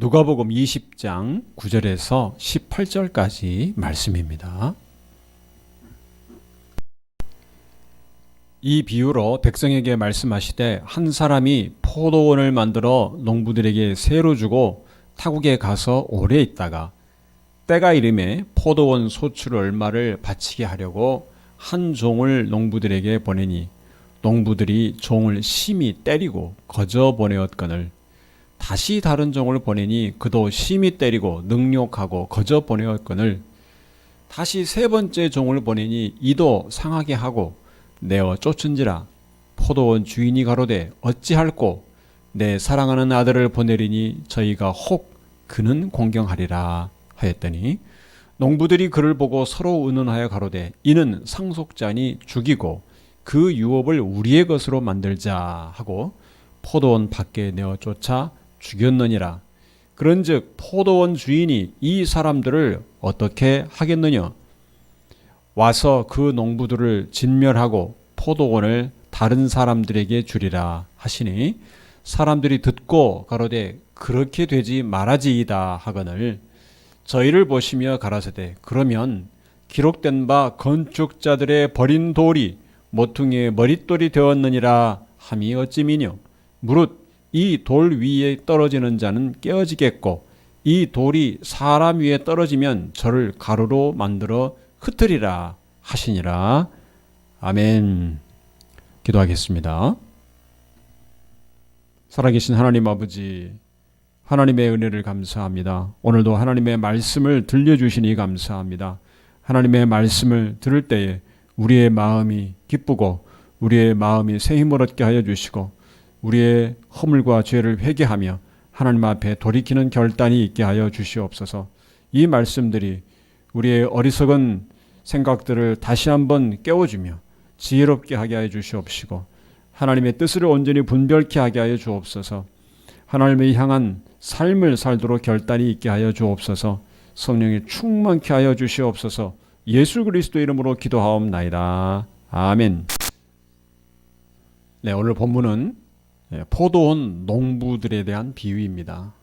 누가복음 20장 9절에서 18절까지 말씀입니다. 이 비유로 백성에게 말씀하시되 한 사람이 포도원을 만들어 농부들에게 새로 주고 타국에 가서 오래 있다가 때가 이름에 포도원 소출 얼마를 바치게 하려고 한 종을 농부들에게 보내니 농부들이 종을 심히 때리고 거저 보내었거늘 다시 다른 종을 보내니 그도 심히 때리고 능욕하고 거저 보내었거늘 다시 세 번째 종을 보내니 이도 상하게 하고 내어 쫓은지라 포도원 주인이 가로되 어찌할꼬 내 사랑하는 아들을 보내리니 저희가 혹 그는 공경하리라 하였더니 농부들이 그를 보고 서로 의논하여 가로되 이는 상속자니 죽이고 그 유업을 우리의 것으로 만들자 하고 포도원 밖에 내어 쫓아 죽였느니라. 그런즉 포도원 주인이 이 사람들을 어떻게 하겠느냐? 와서 그 농부들을 진멸하고 포도원을 다른 사람들에게 주리라 하시니 사람들이 듣고 가로되 그렇게 되지 말아지이다 하거늘 저희를 보시며 가라사대 그러면 기록된 바 건축자들의 버린 돌이 모퉁이의 머릿돌이 되었느니라 함이 어찌미뇨? 무릇 이 돌 위에 떨어지는 자는 깨어지겠고 이 돌이 사람 위에 떨어지면 저를 가루로 만들어 흩으리라 하시니라. 아멘. 기도하겠습니다. 살아계신 하나님 아버지, 하나님의 은혜를 감사합니다. 오늘도 하나님의 말씀을 들려주시니 감사합니다. 하나님의 말씀을 들을 때에 우리의 마음이 기쁘고 우리의 마음이 새 힘을 얻게 하여 주시고 우리의 허물과 죄를 회개하며 하나님 앞에 돌이키는 결단이 있게 하여 주시옵소서. 이 말씀들이 우리의 어리석은 생각들을 다시 한번 깨워주며 지혜롭게 하게 하여 주시옵시고 하나님의 뜻을 온전히 분별케 하게 하여 주옵소서. 하나님을 향한 삶을 살도록 결단이 있게 하여 주옵소서. 성령이 충만케 하여 주시옵소서. 예수 그리스도 이름으로 기도하옵나이다. 아멘. 네, 오늘 본문은 포도원 농부들에 대한 비유입니다.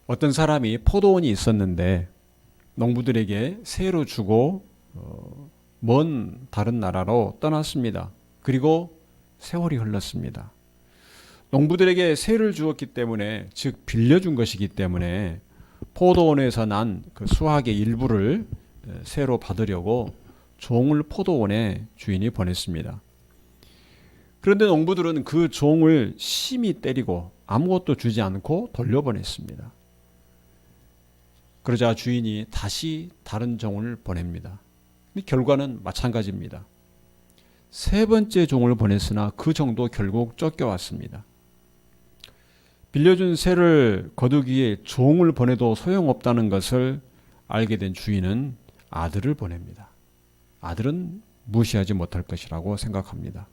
어떤 사람이 포도원이 있었는데 농부들에게 새로 주고 먼 다른 나라로 떠났습니다. 그리고 세월이 흘렀습니다. 농부들에게 새를 주었기 때문에, 즉 빌려준 것이기 때문에 포도원에서 난 그 수확의 일부를 새로 받으려고 종을 포도원에 주인이 보냈습니다. 그런데 농부들은 그 종을 심히 때리고 아무것도 주지 않고 돌려보냈습니다. 그러자 주인이 다시 다른 종을 보냅니다. 결과는 마찬가지입니다. 세 번째 종을 보냈으나 그 종도 결국 쫓겨왔습니다. 빌려준 새를 거두기 위해 종을 보내도 소용없다는 것을 알게 된 주인은 아들을 보냅니다. 아들은 무시하지 못할 것이라고 생각합니다.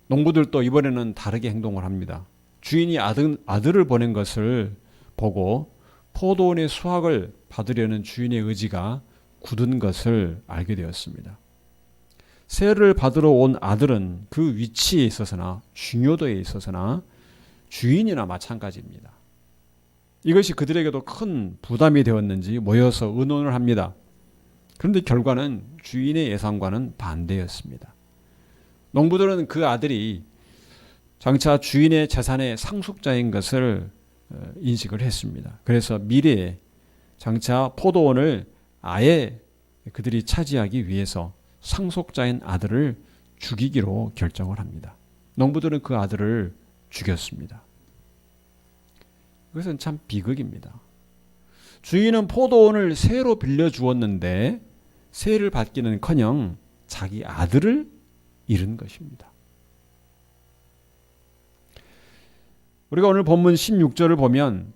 농부들도 이번에는 다르게 행동을 합니다. 주인이 아들을 보낸 것을 보고 포도원의 수확을 받으려는 주인의 의지가 굳은 것을 알게 되었습니다. 새를 받으러 온 아들은 그 위치에 있어서나 중요도에 있어서나 주인이나 마찬가지입니다. 이것이 그들에게도 큰 부담이 되었는지 모여서 의논을 합니다. 그런데 결과는 주인의 예상과는 반대였습니다. 농부들은 그 아들이 장차 주인의 재산의 상속자인 것을 인식을 했습니다. 그래서 미래에 장차 포도원을 아예 그들이 차지하기 위해서 상속자인 아들을 죽이기로 결정을 합니다. 농부들은 그 아들을 죽였습니다. 그것은 참 비극입니다. 주인은 포도원을 새로 빌려주었는데 새를 받기는커녕 자기 아들을 잃은 것입니다. 우리가 오늘 본문 16절을 보면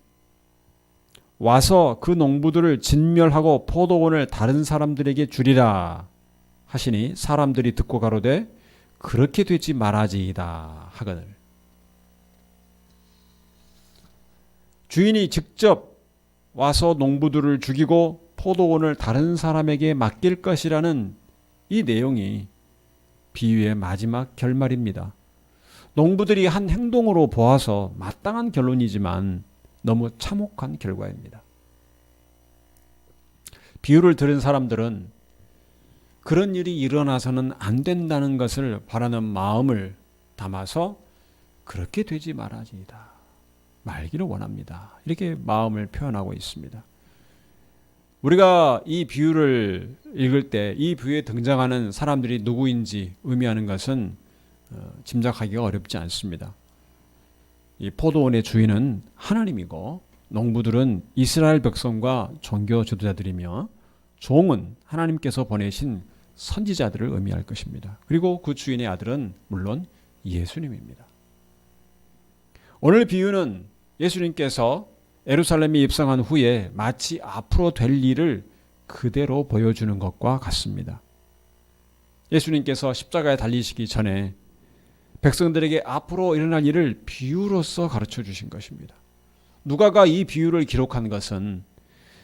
와서 그 농부들을 진멸하고 포도원을 다른 사람들에게 주리라 하시니 사람들이 듣고 가로되 그렇게 되지 말아지이다 하거늘. 주인이 직접 와서 농부들을 죽이고 포도원을 다른 사람에게 맡길 것이라는 이 내용이 비유의 마지막 결말입니다. 농부들이 한 행동으로 보아서 마땅한 결론이지만 너무 참혹한 결과입니다. 비유를 들은 사람들은 그런 일이 일어나서는 안 된다는 것을 바라는 마음을 담아서 그렇게 되지 말아지이다. 말기를 원합니다. 이렇게 마음을 표현하고 있습니다. 우리가 이 비유를 읽을 때 이 비유에 등장하는 사람들이 누구인지 의미하는 것은 짐작하기가 어렵지 않습니다. 이 포도원의 주인은 하나님이고 농부들은 이스라엘 백성과 종교 지도자들이며 종은 하나님께서 보내신 선지자들을 의미할 것입니다. 그리고 그 주인의 아들은 물론 예수님입니다. 오늘 비유는 예수님께서 예루살렘에 입성한 후에 마치 앞으로 될 일을 그대로 보여주는 것과 같습니다. 예수님께서 십자가에 달리시기 전에 백성들에게 앞으로 일어날 일을 비유로서 가르쳐 주신 것입니다. 누가가 이 비유를 기록한 것은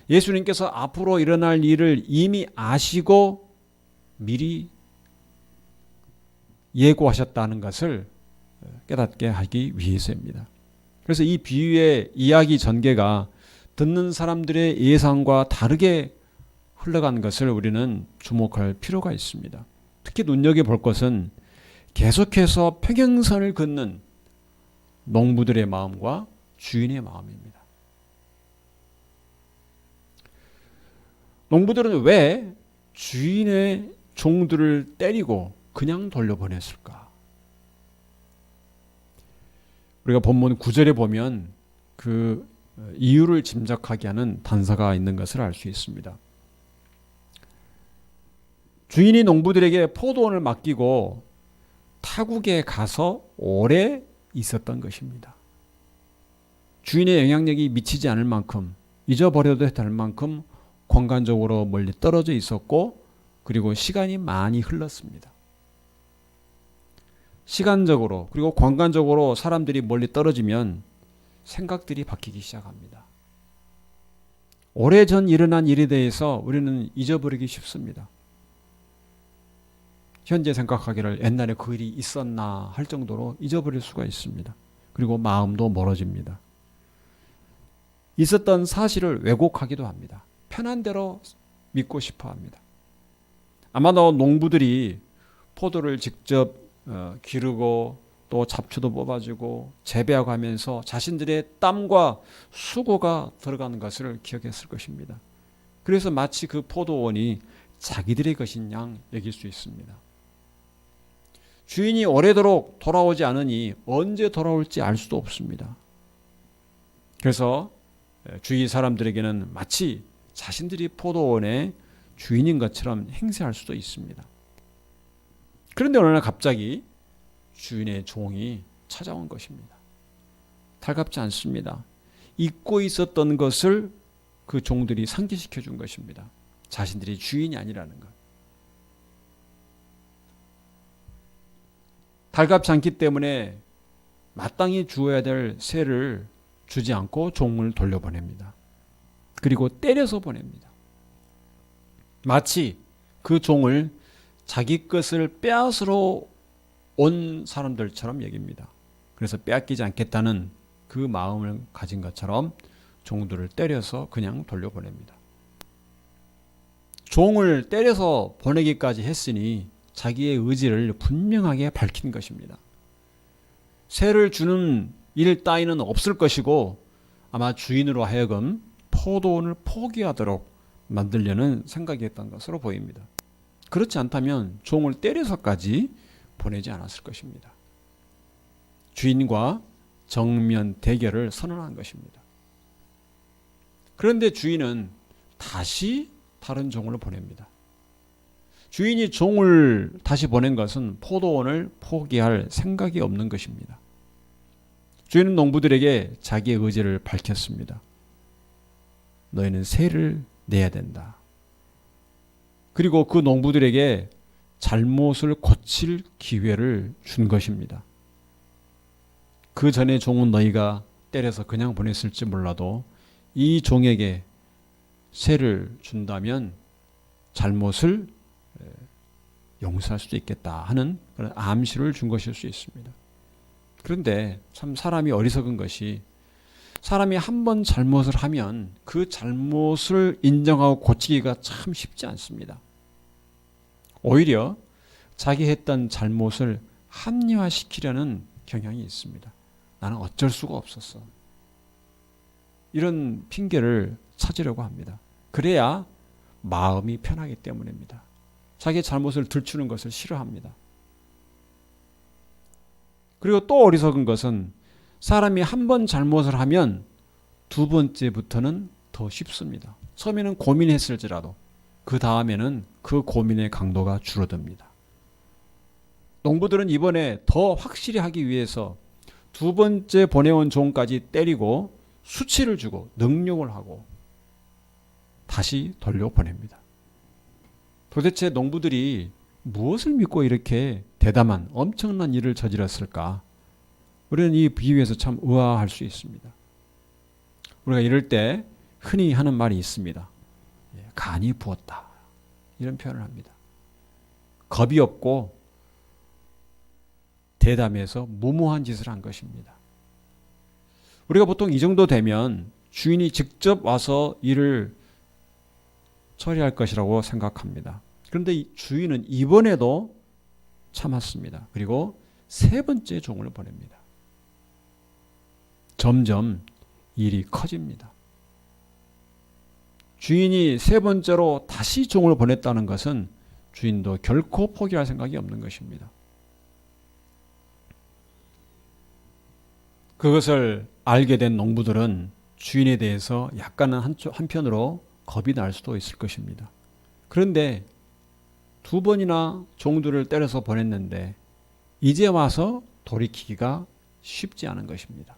예수님께서 앞으로 일어날 일을 이미 아시고 미리 예고하셨다는 것을 깨닫게 하기 위해서입니다. 그래서 이 비유의 이야기 전개가 듣는 사람들의 예상과 다르게 흘러간 것을 우리는 주목할 필요가 있습니다. 특히 눈여겨볼 것은 계속해서 평행선을 긋는 농부들의 마음과 주인의 마음입니다. 농부들은 왜 주인의 종들을 때리고 그냥 돌려보냈을까? 우리가 본문 9절에 보면 그 이유를 짐작하게 하는 단서가 있는 것을 알 수 있습니다. 주인이 농부들에게 포도원을 맡기고 타국에 가서 오래 있었던 것입니다. 주인의 영향력이 미치지 않을 만큼, 잊어버려도 될 만큼 공간적으로 멀리 떨어져 있었고, 그리고 시간이 많이 흘렀습니다. 시간적으로 그리고 공간적으로 사람들이 멀리 떨어지면 생각들이 바뀌기 시작합니다. 오래전 일어난 일에 대해서 우리는 잊어버리기 쉽습니다. 현재 생각하기를 옛날에 그 일이 있었나 할 정도로 잊어버릴 수가 있습니다. 그리고 마음도 멀어집니다. 있었던 사실을 왜곡하기도 합니다. 편한 대로 믿고 싶어 합니다. 아마도 농부들이 포도를 직접 기르고 또 잡초도 뽑아주고 재배하고 하면서 자신들의 땀과 수고가 들어가는 것을 기억했을 것입니다. 그래서 마치 그 포도원이 자기들의 것인 양 여길 수 있습니다. 주인이 오래도록 돌아오지 않으니 언제 돌아올지 알 수도 없습니다. 그래서 주위 사람들에게는 마치 자신들이 포도원의 주인인 것처럼 행세할 수도 있습니다. 그런데 어느 날 갑자기 주인의 종이 찾아온 것입니다. 달갑지 않습니다. 잊고 있었던 것을 그 종들이 상기시켜 준 것입니다. 자신들이 주인이 아니라는 것. 달갑지 않기 때문에 마땅히 주어야 될 세를 주지 않고 종을 돌려보냅니다. 그리고 때려서 보냅니다. 마치 그 종을 자기 것을 빼앗으러 온 사람들처럼 여깁니다. 그래서 빼앗기지 않겠다는 그 마음을 가진 것처럼 종들을 때려서 그냥 돌려보냅니다. 종을 때려서 보내기까지 했으니 자기의 의지를 분명하게 밝힌 것입니다. 세를 주는 일 따위는 없을 것이고 아마 주인으로 하여금 포도원을 포기하도록 만들려는 생각이었던 것으로 보입니다. 그렇지 않다면 종을 때려서까지 보내지 않았을 것입니다. 주인과 정면 대결을 선언한 것입니다. 그런데 주인은 다시 다른 종을 보냅니다. 주인이 종을 다시 보낸 것은 포도원을 포기할 생각이 없는 것입니다. 주인은 농부들에게 자기의 의지를 밝혔습니다. 너희는 세를 내야 된다. 그리고 그 농부들에게 잘못을 고칠 기회를 준 것입니다. 그 전에 종은 너희가 때려서 그냥 보냈을지 몰라도 이 종에게 세를 준다면 잘못을 용서할 수도 있겠다 하는 그런 암시를 준 것일 수 있습니다. 그런데 참 사람이 어리석은 것이 사람이 한 번 잘못을 하면 그 잘못을 인정하고 고치기가 참 쉽지 않습니다. 오히려 자기 했던 잘못을 합리화시키려는 경향이 있습니다. 나는 어쩔 수가 없었어. 이런 핑계를 찾으려고 합니다. 그래야 마음이 편하기 때문입니다. 자기 잘못을 들추는 것을 싫어합니다. 그리고 또 어리석은 것은 사람이 한 번 잘못을 하면 두 번째부터는 더 쉽습니다. 처음에는 고민했을지라도 그 다음에는 그 고민의 강도가 줄어듭니다. 농부들은 이번에 더 확실히 하기 위해서 두 번째 보내온 종까지 때리고 수치를 주고 능욕을 하고 다시 돌려보냅니다. 도대체 농부들이 무엇을 믿고 이렇게 대담한 엄청난 일을 저질렀을까? 우리는 이 비유에서 참 의아할 수 있습니다. 우리가 이럴 때 흔히 하는 말이 있습니다. 간이 부었다. 이런 표현을 합니다. 겁이 없고 대담해서 무모한 짓을 한 것입니다. 우리가 보통 이 정도 되면 주인이 직접 와서 일을 처리할 것이라고 생각합니다. 그런데 이 주인은 이번에도 참았습니다. 그리고 세 번째 종을 보냅니다. 점점 일이 커집니다. 주인이 세 번째로 다시 종을 보냈다는 것은 주인도 결코 포기할 생각이 없는 것입니다. 그것을 알게 된 농부들은 주인에 대해서 약간은 한편으로 겁이 날 수도 있을 것입니다. 그런데 두 번이나 종들을 때려서 보냈는데 이제 와서 돌이키기가 쉽지 않은 것입니다.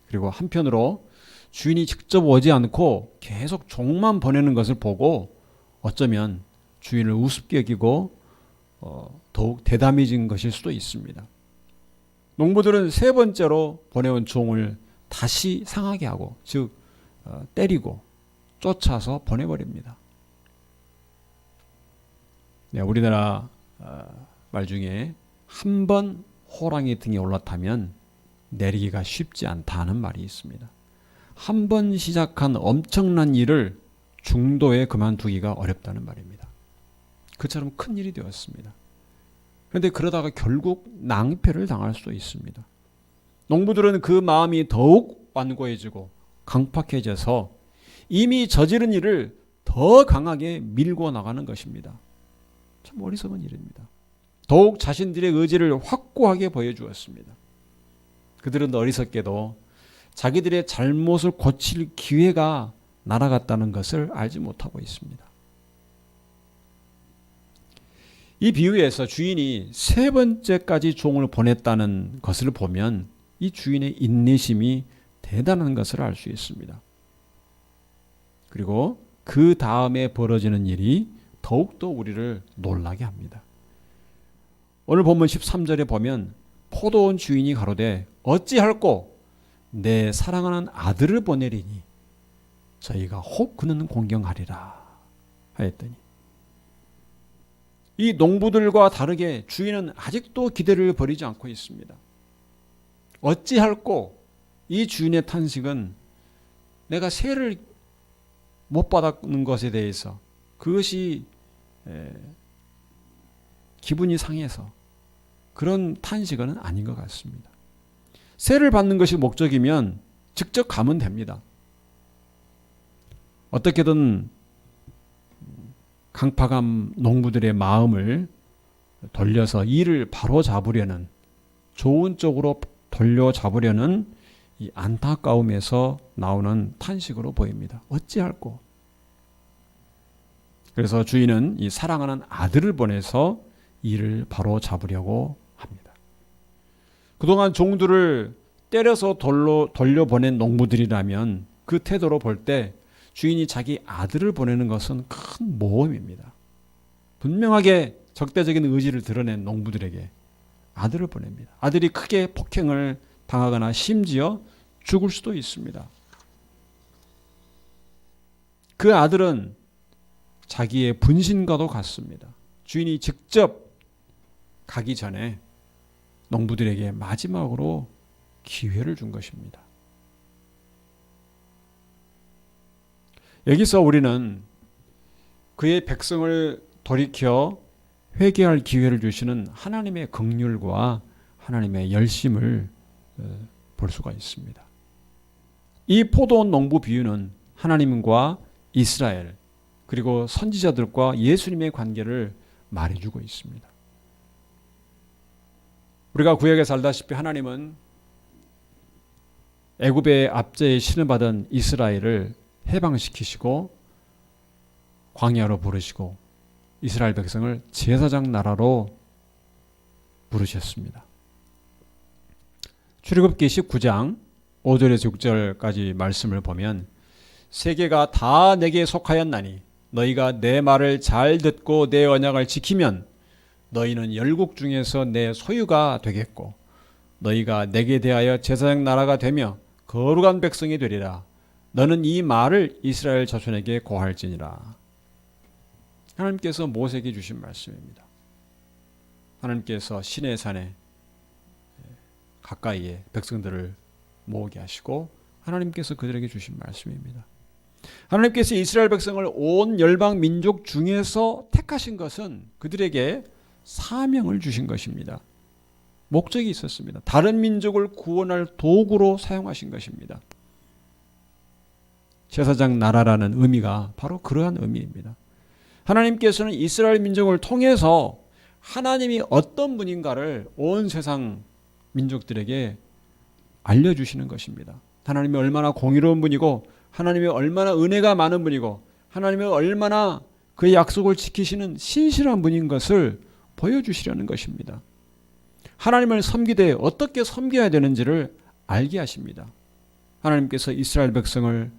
그리고 한편으로 주인이 직접 오지 않고 계속 종만 보내는 것을 보고 어쩌면 주인을 우습게 여기고 더욱 대담해진 것일 수도 있습니다. 농부들은 세 번째로 보내온 종을 다시 상하게 하고 즉 때리고 쫓아서 보내버립니다. 네, 우리나라 말 중에 한 번 호랑이 등에 올라타면 내리기가 쉽지 않다는 말이 있습니다. 한 번 시작한 엄청난 일을 중도에 그만두기가 어렵다는 말입니다. 그처럼 큰 일이 되었습니다. 그런데 그러다가 결국 낭패를 당할 수도 있습니다. 농부들은 그 마음이 더욱 완고해지고 강팍해져서 이미 저지른 일을 더 강하게 밀고 나가는 것입니다. 참 어리석은 일입니다. 더욱 자신들의 의지를 확고하게 보여주었습니다. 그들은 어리석게도 자기들의 잘못을 고칠 기회가 날아갔다는 것을 알지 못하고 있습니다. 이 비유에서 주인이 세 번째까지 종을 보냈다는 것을 보면 이 주인의 인내심이 대단한 것을 알 수 있습니다. 그리고 그 다음에 벌어지는 일이 더욱더 우리를 놀라게 합니다. 오늘 본문 13절에 보면 포도원 주인이 가로되 어찌할꼬 내 사랑하는 아들을 보내리니 저희가 혹 그는 공경하리라 하였더니 이 농부들과 다르게 주인은 아직도 기대를 버리지 않고 있습니다. 어찌할꼬 이 주인의 탄식은 내가 세를 못 받았는 것에 대해서 그것이 기분이 상해서 그런 탄식은 아닌 것 같습니다. 세를 받는 것이 목적이면 직접 가면 됩니다. 어떻게든 강팍한 농부들의 마음을 돌려서 이를 바로 잡으려는 좋은 쪽으로 돌려잡으려는 이 안타까움에서 나오는 탄식으로 보입니다. 어찌할꼬. 그래서 주인은 이 사랑하는 아들을 보내서 이를 바로 잡으려고 합니다. 그동안 종들을 때려서 돌려보낸 농부들이라면 그 태도로 볼 때 주인이 자기 아들을 보내는 것은 큰 모험입니다. 분명하게 적대적인 의지를 드러낸 농부들에게 아들을 보냅니다. 아들이 크게 폭행을 당하거나 심지어 죽을 수도 있습니다. 그 아들은 자기의 분신과도 같습니다. 주인이 직접 가기 전에 농부들에게 마지막으로 기회를 준 것입니다. 여기서 우리는 그의 백성을 돌이켜 회개할 기회를 주시는 하나님의 긍휼과 하나님의 열심을 볼 수가 있습니다. 이 포도원 농부 비유는 하나님과 이스라엘 그리고 선지자들과 예수님의 관계를 말해주고 있습니다. 우리가 구약에 살다시피 하나님은 애굽의 압제에 신음받은 이스라엘을 해방시키시고 광야로 부르시고 이스라엘 백성을 제사장 나라로 부르셨습니다. 출애굽기 19장 5절에서 6절까지 말씀을 보면 세계가 다 내게 속하였나니 너희가 내 말을 잘 듣고 내 언약을 지키면 너희는 열국 중에서 내 소유가 되겠고 너희가 내게 대하여 제사장 나라가 되며 거룩한 백성이 되리라. 너는 이 말을 이스라엘 자손에게 고할지니라. 하나님께서 모세에게 주신 말씀입니다. 하나님께서 시내산에 가까이에 백성들을 모으게 하시고 하나님께서 그들에게 주신 말씀입니다. 하나님께서 이스라엘 백성을 온 열방 민족 중에서 택하신 것은 그들에게 사명을 주신 것입니다. 목적이 있었습니다. 다른 민족을 구원할 도구로 사용하신 것입니다. 제사장 나라라는 의미가 바로 그러한 의미입니다. 하나님께서는 이스라엘 민족을 통해서 하나님이 어떤 분인가를 온 세상 민족들에게 알려주시는 것입니다. 하나님이 얼마나 공의로운 분이고 하나님이 얼마나 은혜가 많은 분이고 하나님이 얼마나 그의 약속을 지키시는 신실한 분인 것을 보여주시려는 것입니다. 하나님을 섬기되 어떻게 섬겨야 되는지를 알게 하십니다. 하나님께서 이스라엘 백성을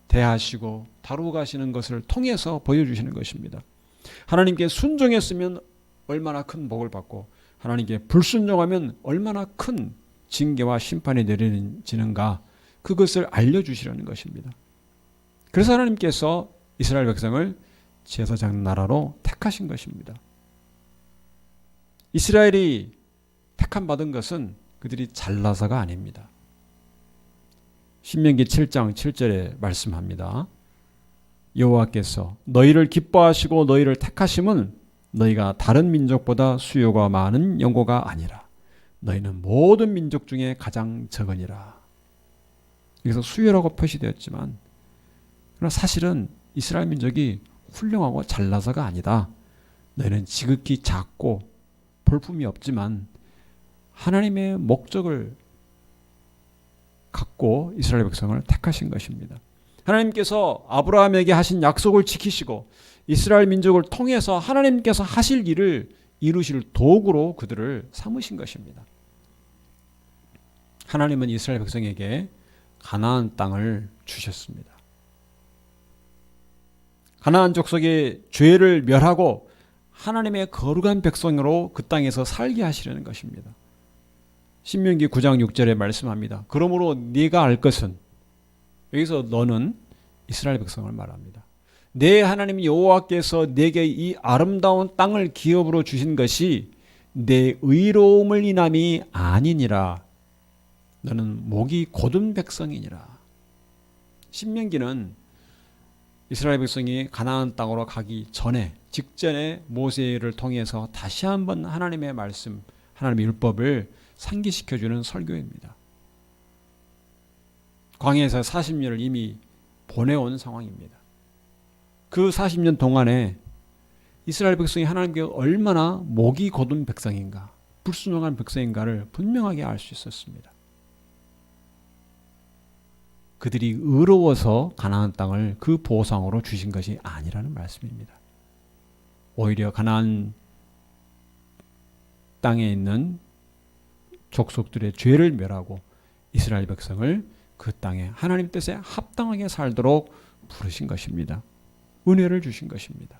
대하시고 다루어 가시는 것을 통해서 보여주시는 것입니다. 하나님께 순종했으면 얼마나 큰 복을 받고 하나님께 불순종하면 얼마나 큰 징계와 심판이 내려지는가 그것을 알려주시려는 것입니다. 그래서 하나님께서 이스라엘 백성을 제사장 나라로 택하신 것입니다. 이스라엘이 택함받은 것은 그들이 잘나서가 아닙니다. 신명기 7장 7절에 말씀합니다. 여호와께서 너희를 기뻐하시고 너희를 택하심은 너희가 다른 민족보다 수요가 많은 영고가 아니라 너희는 모든 민족 중에 가장 적으니라. 여기서 수요라고 표시되었지만 그러나 사실은 이스라엘 민족이 훌륭하고 잘나서가 아니다. 너희는 지극히 작고 볼품이 없지만 하나님의 목적을 갖고 이스라엘 백성을 택하신 것입니다. 하나님께서 아브라함에게 하신 약속을 지키시고 이스라엘 민족을 통해서 하나님께서 하실 일을 이루실 도구로 그들을 삼으신 것입니다. 하나님은 이스라엘 백성에게 가나안 땅을 주셨습니다. 가나안 족속의 죄를 멸하고 하나님의 거룩한 백성으로 그 땅에서 살게 하시려는 것입니다. 신명기 9장 6절에 말씀합니다. 그러므로 네가 알 것은 여기서 너는 이스라엘 백성을 말합니다. 내 하나님 여호와께서 내게 이 아름다운 땅을 기업으로 주신 것이 내 의로움을 인함이 아니니라. 너는 목이 곧은 백성이니라. 신명기는 이스라엘 백성이 가나안 땅으로 가기 전에 직전에 모세를 통해서 다시 한번 하나님의 말씀, 하나님의 율법을 상기시켜주는 설교입니다. 광야에서 40년을 이미 보내온 상황입니다. 그 40년 동안에 이스라엘 백성이 하나님께 얼마나 목이 곧은 백성인가, 불순종한 백성인가를 분명하게 알 수 있었습니다. 그들이 의로워서 가나안 땅을 그 보상으로 주신 것이 아니라는 말씀입니다. 오히려 가나안 땅에 있는 족속들의 죄를 멸하고 이스라엘 백성을 그 땅에 하나님 뜻에 합당하게 살도록 부르신 것입니다. 은혜를 주신 것입니다.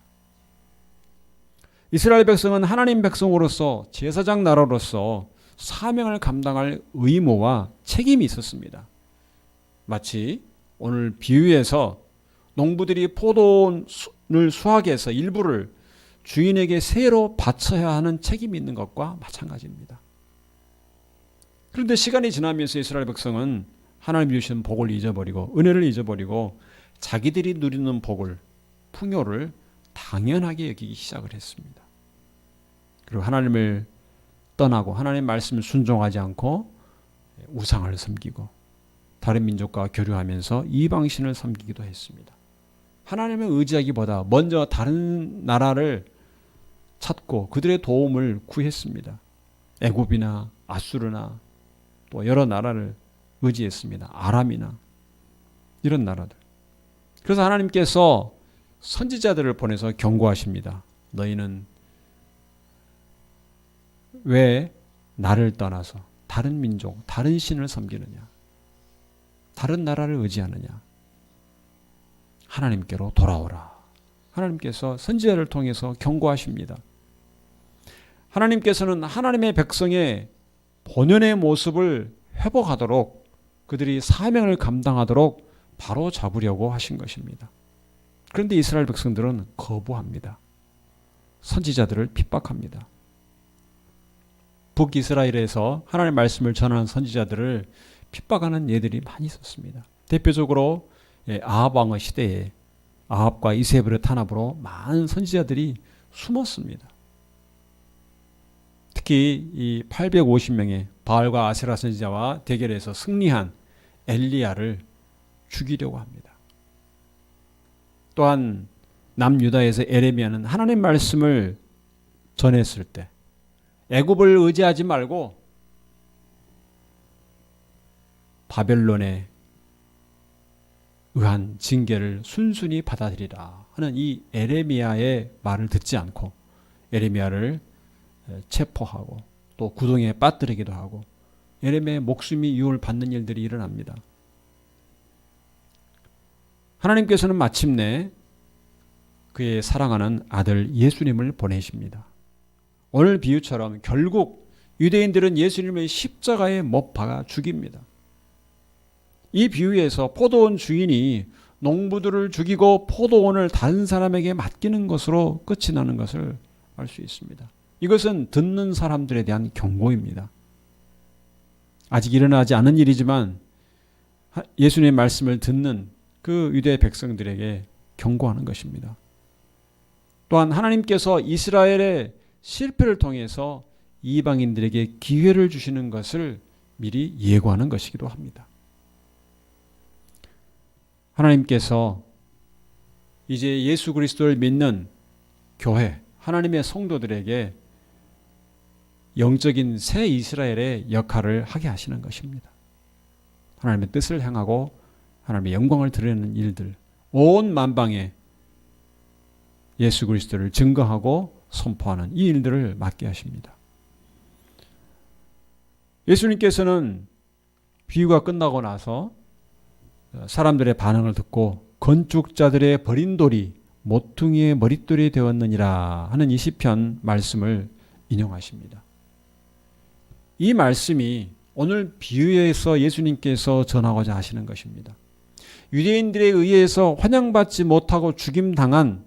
이스라엘 백성은 하나님 백성으로서 제사장 나라로서 사명을 감당할 의무와 책임이 있었습니다. 마치 오늘 비유에서 농부들이 포도원을 수확해서 일부를 주인에게 새로 바쳐야 하는 책임이 있는 것과 마찬가지입니다. 그런데 시간이 지나면서 이스라엘 백성은 하나님 주신 복을 잊어버리고 은혜를 잊어버리고 자기들이 누리는 복을, 풍요를 당연하게 여기기 시작을 했습니다. 그리고 하나님을 떠나고 하나님의 말씀을 순종하지 않고 우상을 섬기고 다른 민족과 교류하면서 이방신을 섬기기도 했습니다. 하나님을 의지하기보다 먼저 다른 나라를 찾고 그들의 도움을 구했습니다. 애굽이나 아수르나 또 여러 나라를 의지했습니다. 아람이나 이런 나라들. 그래서 하나님께서 선지자들을 보내서 경고하십니다. 너희는 왜 나를 떠나서 다른 민족, 다른 신을 섬기느냐? 다른 나라를 의지하느냐? 하나님께로 돌아오라. 하나님께서 선지자를 통해서 경고하십니다. 하나님께서는 하나님의 백성의 본연의 모습을 회복하도록 그들이 사명을 감당하도록 바로 잡으려고 하신 것입니다. 그런데 이스라엘 백성들은 거부합니다. 선지자들을 핍박합니다. 북이스라엘에서 하나님의 말씀을 전하는 선지자들을 핍박하는 예들이 많이 있었습니다. 대표적으로 아합 왕의 시대에 아합과 이세벨의 탄압으로 많은 선지자들이 숨었습니다. 특히 이 850명의 바알과 아세라 선지자와 대결해서 승리한 엘리야를 죽이려고 합니다. 또한 남유다에서 에레미야는 하나님의 말씀을 전했을 때 애굽을 의지하지 말고 바벨론에 의한 징계를 순순히 받아들이라 하는 이 에레미야의 말을 듣지 않고 에레미야를 체포하고 또 구덩이에 빠뜨리기도 하고 에레미야의 목숨이 유언을 받는 일들이 일어납니다. 하나님께서는 마침내 그의 사랑하는 아들 예수님을 보내십니다. 오늘 비유처럼 결국 유대인들은 예수님을 십자가에 못 박아 죽입니다. 이 비유에서 포도원 주인이 농부들을 죽이고 포도원을 다른 사람에게 맡기는 것으로 끝이 나는 것을 알 수 있습니다. 이것은 듣는 사람들에 대한 경고입니다. 아직 일어나지 않은 일이지만 예수님의 말씀을 듣는 그 유대 백성들에게 경고하는 것입니다. 또한 하나님께서 이스라엘의 실패를 통해서 이방인들에게 기회를 주시는 것을 미리 예고하는 것이기도 합니다. 하나님께서 이제 예수 그리스도를 믿는 교회, 하나님의 성도들에게 영적인 새 이스라엘의 역할을 하게 하시는 것입니다. 하나님의 뜻을 행하고 하나님의 영광을 드러내는 일들, 온 만방에 예수 그리스도를 증거하고 선포하는 이 일들을 맡게 하십니다. 예수님께서는 비유가 끝나고 나서 사람들의 반응을 듣고 건축자들의 버린 돌이 모퉁이의 머릿돌이 되었느니라 하는 이 시편 말씀을 인용하십니다. 이 말씀이 오늘 비유에서 예수님께서 전하고자 하시는 것입니다. 유대인들에 의해서 환영받지 못하고 죽임당한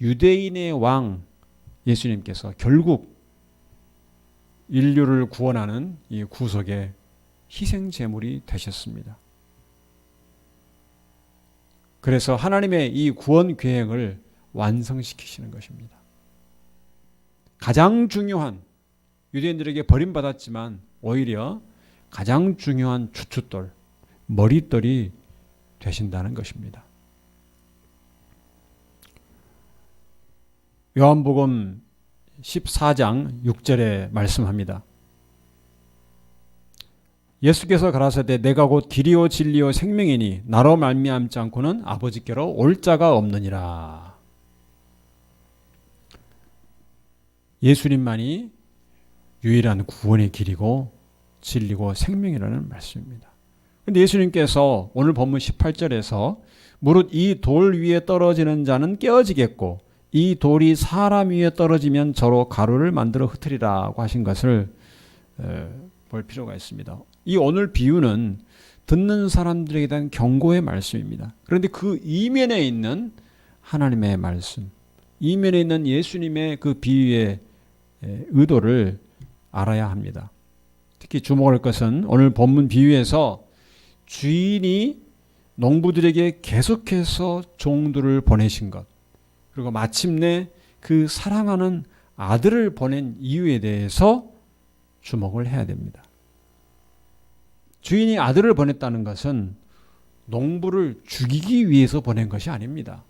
유대인의 왕 예수님께서 결국 인류를 구원하는 이 구속의 희생제물이 되셨습니다. 그래서 하나님의 이 구원 계획을 완성시키시는 것입니다. 가장 중요한 유대인들에게 버림받았지만 오히려 가장 중요한 주춧돌, 머릿돌이 되신다는 것입니다. 요한복음 14장 6절에 말씀합니다. 예수께서 가라사대 내가 곧 길이요 진리요 생명이니 나로 말미암지 않고는 아버지께로 올 자가 없느니라. 예수님만이 유일한 구원의 길이고 진리고 생명이라는 말씀입니다. 그런데 예수님께서 오늘 본문 18절에서 무릇 이 돌 위에 떨어지는 자는 깨어지겠고 이 돌이 사람 위에 떨어지면 저로 가루를 만들어 흩으리라고 하신 것을 볼 필요가 있습니다. 이 오늘 비유는 듣는 사람들에게 대한 경고의 말씀입니다. 그런데 그 이면에 있는 하나님의 말씀, 이면에 있는 예수님의 그 비유의 의도를 알아야 합니다. 특히 주목할 것은 오늘 본문 비유에서 주인이 농부들에게 계속해서 종들을 보내신 것, 그리고 마침내 그 사랑하는 아들을 보낸 이유에 대해서 주목을 해야 됩니다. 주인이 아들을 보냈다는 것은 농부를 죽이기 위해서 보낸 것이 아닙니다.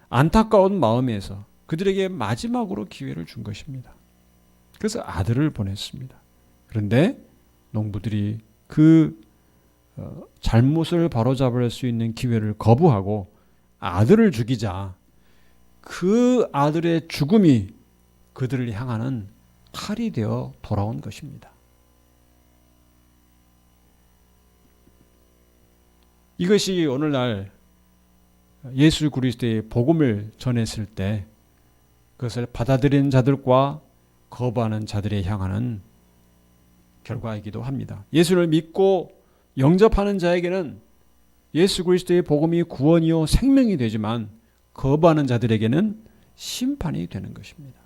안타까운 마음에서 그들에게 마지막으로 기회를 준 것입니다. 그래서 아들을 보냈습니다. 그런데 농부들이 그 잘못을 바로잡을 수 있는 기회를 거부하고 아들을 죽이자 그 아들의 죽음이 그들을 향하는 칼이 되어 돌아온 것입니다. 이것이 오늘날 예수 그리스도의 복음을 전했을 때 그것을 받아들이는 자들과 거부하는 자들에 향하는 결과이기도 합니다. 예수를 믿고 영접하는 자에게는 예수 그리스도의 복음이 구원이요 생명이 되지만 거부하는 자들에게는 심판이 되는 것입니다.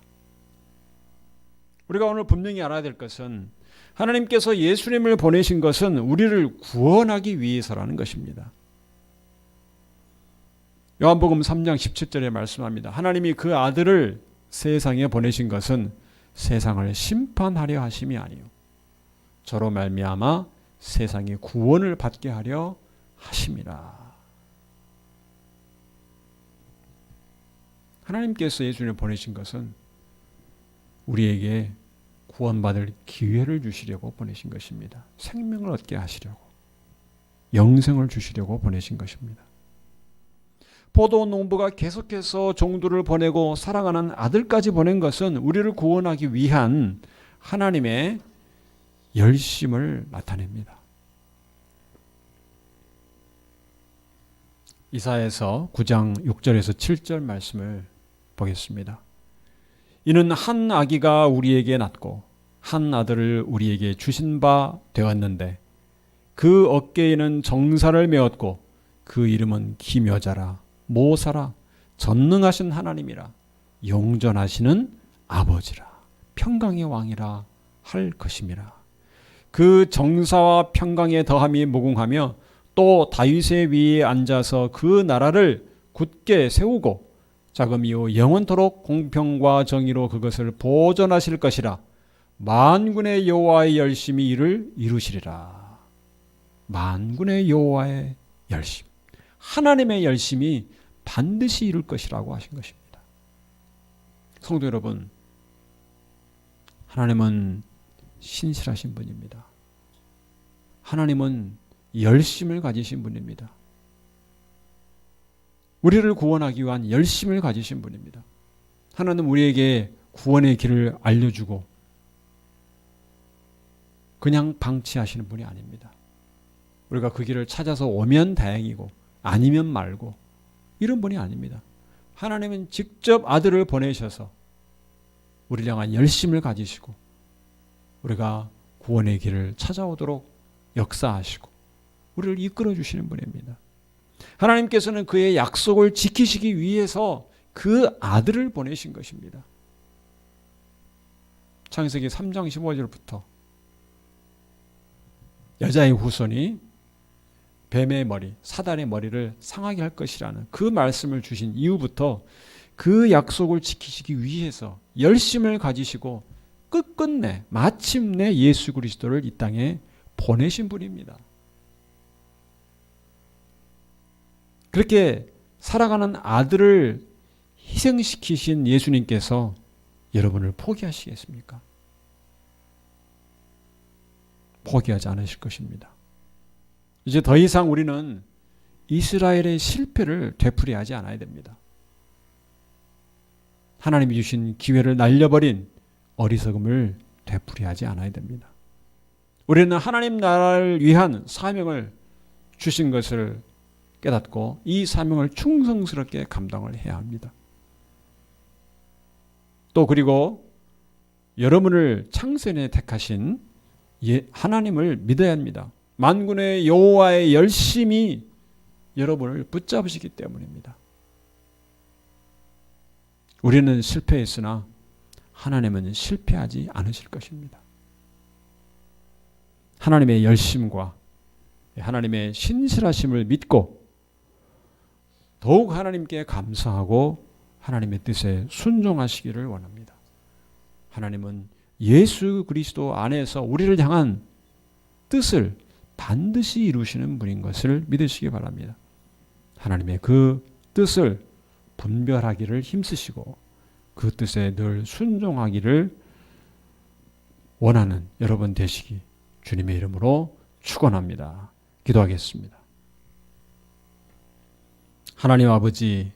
우리가 오늘 분명히 알아야 될 것은 하나님께서 예수님을 보내신 것은 우리를 구원하기 위해서라는 것입니다. 요한복음 3장 17절에 말씀합니다. 하나님이 그 아들을 세상에 보내신 것은 세상을 심판하려 하심이 아니요 저로 말미암아 세상이 구원을 받게 하려 하심이라. 하나님께서 예수님을 보내신 것은 우리에게 구원받을 기회를 주시려고 보내신 것입니다. 생명을 얻게 하시려고, 영생을 주시려고 보내신 것입니다. 포도원 농부가 계속해서 종들을 보내고 사랑하는 아들까지 보낸 것은 우리를 구원하기 위한 하나님의 열심을 나타냅니다. 이사야서 9장 6절에서 7절 말씀을 보겠습니다. 이는 한 아기가 우리에게 낳고 한 아들을 우리에게 주신 바 되었는데 그 어깨에는 정사를 메었고 그 이름은 기묘자라 모사라 전능하신 하나님이라 용전하시는 아버지라 평강의 왕이라 할 것임이라. 그 정사와 평강의 더함이 무궁하며 또 다윗의 위에 앉아서 그 나라를 굳게 세우고 자금이요 영원토록 공평과 정의로 그것을 보존하실 것이라. 만군의 여호와의 열심이 이를 이루시리라. 만군의 여호와의 열심, 하나님의 열심이 반드시 이룰 것이라고 하신 것입니다. 성도 여러분, 하나님은 신실하신 분입니다. 하나님은 열심을 가지신 분입니다. 우리를 구원하기 위한 열심을 가지신 분입니다. 하나님은 우리에게 구원의 길을 알려주고 그냥 방치하시는 분이 아닙니다. 우리가 그 길을 찾아서 오면 다행이고 아니면 말고 이런 분이 아닙니다. 하나님은 직접 아들을 보내셔서 우리를 향한 열심을 가지시고 우리가 구원의 길을 찾아오도록 역사하시고 우리를 이끌어 주시는 분입니다. 하나님께서는 그의 약속을 지키시기 위해서 그 아들을 보내신 것입니다. 창세기 3장 15절부터 여자의 후손이 뱀의 머리, 사단의 머리를 상하게 할 것이라는 그 말씀을 주신 이후부터 그 약속을 지키시기 위해서 열심을 가지시고 끝끝내 마침내 예수 그리스도를 이 땅에 보내신 분입니다. 그렇게 살아가는 아들을 희생시키신 예수님께서 여러분을 포기하시겠습니까? 포기하지 않으실 것입니다. 이제 더 이상 우리는 이스라엘의 실패를 되풀이하지 않아야 됩니다. 하나님이 주신 기회를 날려버린 어리석음을 되풀이하지 않아야 됩니다. 우리는 하나님 나라를 위한 사명을 주신 것을 깨닫고 이 사명을 충성스럽게 감당을 해야 합니다. 또 그리고 여러분을 창세년에 택하신 하나님을 믿어야 합니다. 만군의 여호와의 열심이 여러분을 붙잡으시기 때문입니다. 우리는 실패했으나 하나님은 실패하지 않으실 것입니다. 하나님의 열심과 하나님의 신실하심을 믿고 더욱 하나님께 감사하고 하나님의 뜻에 순종하시기를 원합니다. 하나님은 예수 그리스도 안에서 우리를 향한 뜻을 반드시 이루시는 분인 것을 믿으시기 바랍니다. 하나님의 그 뜻을 분별하기를 힘쓰시고 그 뜻에 늘 순종하기를 원하는 여러분 되시기 주님의 이름으로 축원합니다. 기도하겠습니다. 하나님 아버지,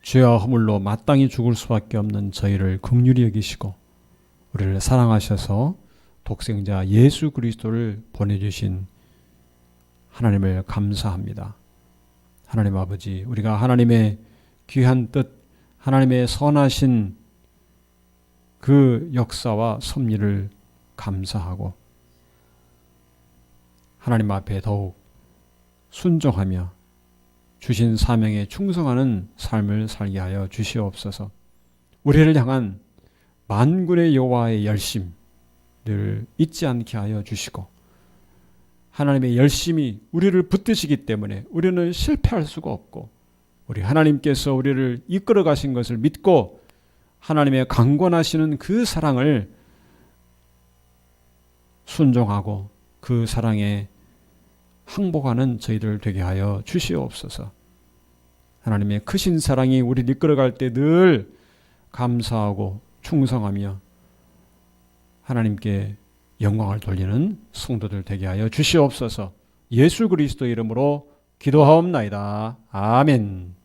죄와 허물로 마땅히 죽을 수밖에 없는 저희를 긍휼히 여기시고 우리를 사랑하셔서 독생자 예수 그리스도를 보내주신 하나님을 감사합니다. 하나님 아버지, 우리가 하나님의 귀한 뜻, 하나님의 선하신 그 역사와 섭리를 감사하고 하나님 앞에 더욱 순종하며 주신 사명에 충성하는 삶을 살게 하여 주시옵소서. 우리를 향한 만군의 여호와의 열심을 잊지 않게 하여 주시고 하나님의 열심이 우리를 붙드시기 때문에 우리는 실패할 수가 없고 우리 하나님께서 우리를 이끌어 가신 것을 믿고 하나님의 강권하시는 그 사랑을 순종하고 그 사랑에 항복하는 저희들 되게 하여 주시옵소서. 하나님의 크신 사랑이 우리를 이끌어갈 때 늘 감사하고 충성하며 하나님께 영광을 돌리는 성도들 되게 하여 주시옵소서. 예수 그리스도 이름으로 기도하옵나이다. 아멘.